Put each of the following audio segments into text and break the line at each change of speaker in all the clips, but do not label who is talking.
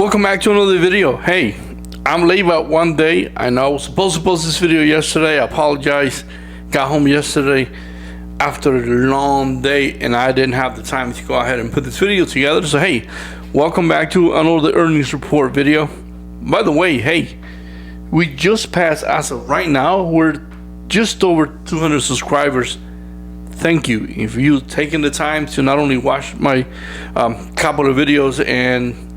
Welcome back to another video. Hey, I'm late about one day. I know I was supposed to post this video yesterday. I apologize. Got home yesterday after a long day and I didn't have the time to go ahead and put this video together. So hey, welcome back to another earnings report video. By the way, hey, we just passed, as of right now, we're just over 200 subscribers. Thank you if you've taken the time to not only watch my couple of videos and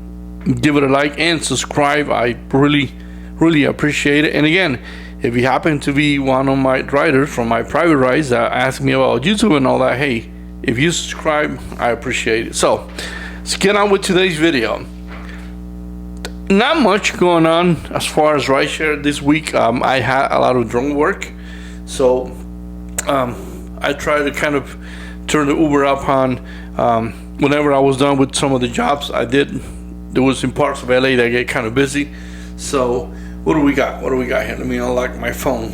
give it a like and subscribe. I really appreciate it. And again, if you happen to be one of my riders from my private rides that ask me about YouTube and all that, hey, if you subscribe, I appreciate it. So let's get on with today's video. Not much going on as far as rideshare this week. I had a lot of drone work, so I tried to kind of turn the Uber up on whenever I was done with some of the jobs I did. There was some parts of LA that get kind of busy. So what do we got? What do we got here? Let me unlock my phone.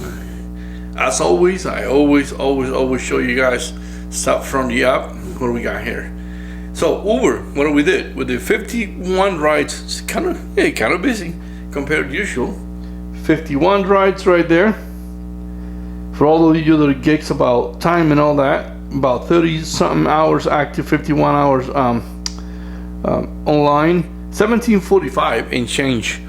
As always, I always show you guys stuff from the app. What do we got here? So Uber, what do we did? We did 51 rides. It's kind of busy compared to usual. 51 rides right there. For all of you that gigs about time and all that, about 30 something hours active, 51 hours online, 1745 and change.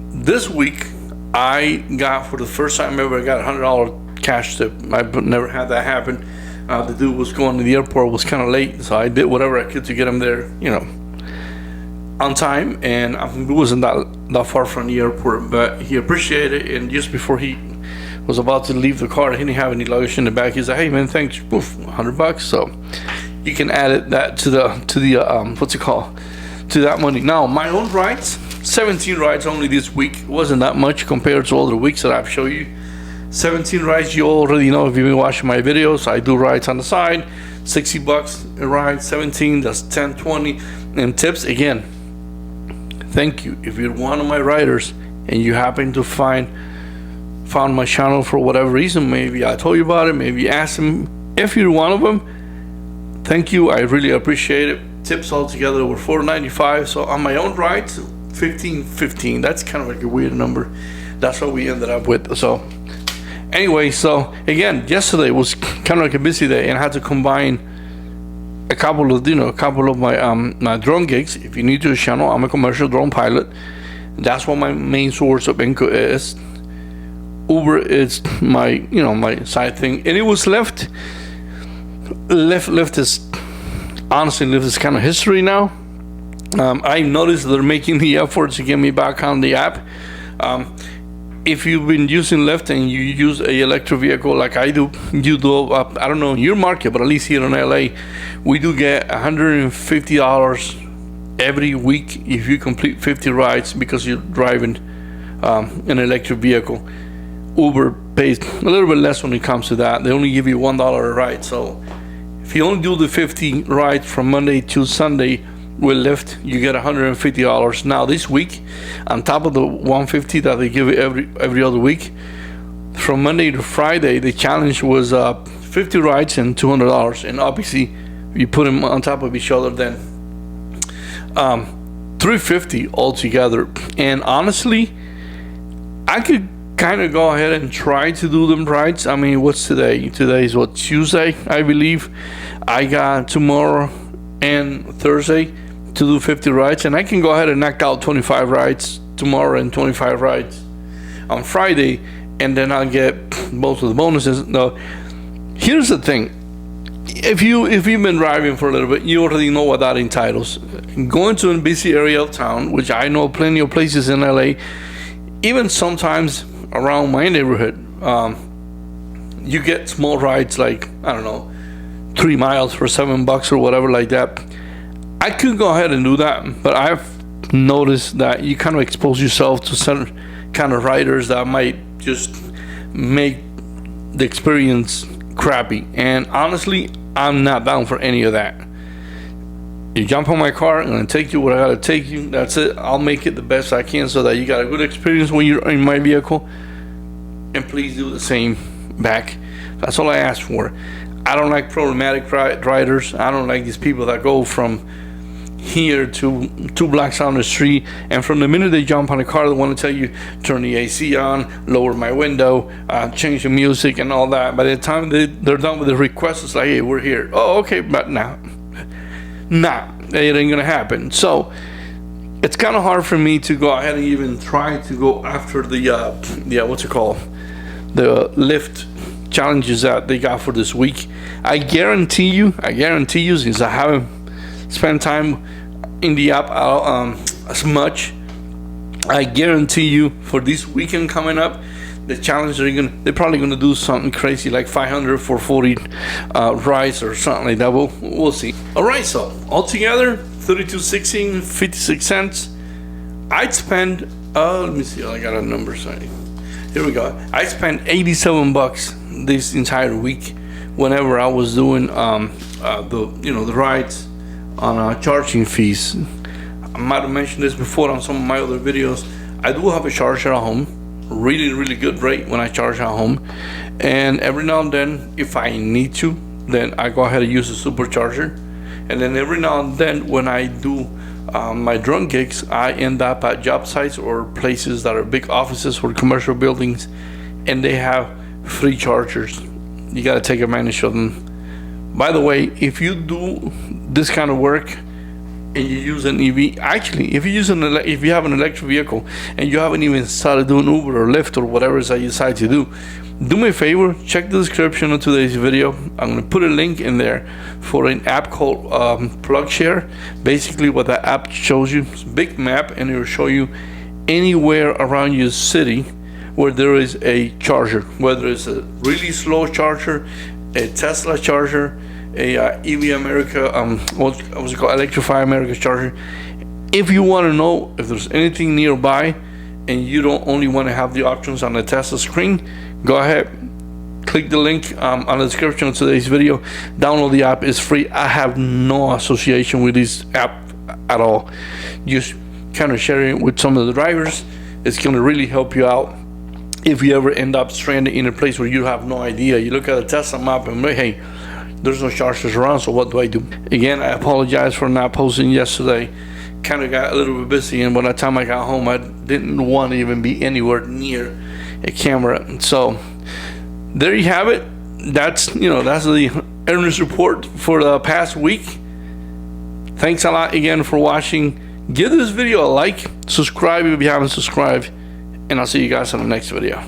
This week I got, for the first time ever, I got $100 cash tip. I've never had that happen. The dude was going to the airport, was kind of late, so I did whatever I could to get him there, you know, on time. And it wasn't that far from the airport, but he appreciated it. And just before he was about to leave the car, he didn't have any luggage in the back. He's like, "Hey man, thanks." Poof, $100. So you can add that to the what's it called, to that money. Now my own rides, 17 rides only this week. It wasn't that much compared to all the weeks that I've shown you. 17 rides, you already know if you've been watching my videos. I do rides on the side, $60 a ride. 17, that's 10, 20. And tips, again, thank you if you're one of my riders and you happen to found my channel for whatever reason. Maybe I told you about it, maybe you asked them. If you're one of them, thank you, I really appreciate it. Tips altogether were $4.95. So on my own rides, $15.15. That's kind of like a weird number. That's what we ended up with. So anyway, so again, yesterday was kind of like a busy day, and I had to combine a couple of my my drone gigs. If you're new to the channel, I'm a commercial drone pilot. That's what my main source of income is. Uber is my my side thing, and it was Lyft. Lyft is honestly, Lyft is kind of history now. I noticed they're making the effort to get me back on the app. If you've been using Lyft and you use a electric vehicle like I do, you do, I don't know in your market, but at least here in LA, we do get $150 every week if you complete 50 rides because you're driving an electric vehicle. Uber pays a little bit less when it comes to that. They only give you $1 a ride. So if you only do the 50 rides from Monday to Sunday with Lyft, you get $150. Now this week, on top of the $150 that they give you every other week, from Monday to Friday, the challenge was 50 rides and $200. And obviously, you put them on top of each other, then $350 altogether. And honestly, I could kind of go ahead and try to do them rides. I mean, what's today? Today is what, Tuesday, I believe. I got tomorrow and Thursday to do 50 rides, and I can go ahead and knock out 25 rides tomorrow and 25 rides on Friday, and then I'll get both of the bonuses. Now, here's the thing. If you've been driving for a little bit, you already know what that entitles. Going to a busy area of town, which I know plenty of places in LA, even sometimes around my neighborhood, you get small rides like, I don't know, 3 miles for $7 or whatever like that. I could go ahead and do that, but I've noticed that you kind of expose yourself to certain kind of riders that might just make the experience crappy. And honestly, I'm not down for any of that. You jump on my car, I'm gonna take you where I gotta take you. That's it. I'll make it the best I can so that you got a good experience when you're in my vehicle. And please do the same back. That's all I ask for. I don't like problematic riders. I don't like these people that go from here to 2 blocks down the street, and from the minute they jump on the car, they want to tell you turn the AC on, lower my window, change the music and all that. By the time they're done with the request, it's like, hey, we're here. Oh, okay, but nah, it ain't gonna happen. So it's kind of hard for me to go ahead and even try to go after the what's it called, the Lyft challenges that they got for this week. I guarantee you, since I haven't spent time in the app as much, I guarantee you for this weekend coming up, the challenge they're probably gonna do something crazy like 500 for 40 rides or something like that. We'll see. All right, so altogether 32.16, 56 cents. I'd spend let me see, I got a number, sorry. Here we go. I spent 87 bucks this entire week whenever I was doing the rides on charging fees. I might have mentioned this before on some of my other videos. I do have a charger at home, really good rate when I charge at home, and every now and then, if I need to, then I go ahead and use a supercharger. And then every now and then when I do my drone gigs, I end up at job sites or places that are big offices or commercial buildings, and they have free chargers. You got to take advantage of them. By the way, if you do this kind of work and you use an EV, actually, if you have an electric vehicle and you haven't even started doing Uber or Lyft or whatever it is that you decide to do me a favor, check the description of today's video. I'm going to put a link in there for an app called PlugShare. Basically what that app shows you is a big map, and it will show you anywhere around your city where there is a charger, whether it's a really slow charger, a Tesla charger, a EV America, what's it called, Electrify America charger. If you want to know if there's anything nearby and you don't only want to have the options on the Tesla screen, go ahead, click the link on the description of today's video. Download the app, it's free. I have no association with this app at all. Just kind of sharing it with some of the drivers. It's going to really help you out if you ever end up stranded in a place where you have no idea. You look at the Tesla map and hey, there's no chargers around, so what do I do? Again, I apologize for not posting yesterday. Kind of got a little bit busy, and by the time I got home, I didn't want to even be anywhere near a camera. So there you have it. That's the earnings report for the past week. Thanks a lot again for watching. Give this video a like, subscribe if you haven't subscribed, and I'll see you guys in the next video.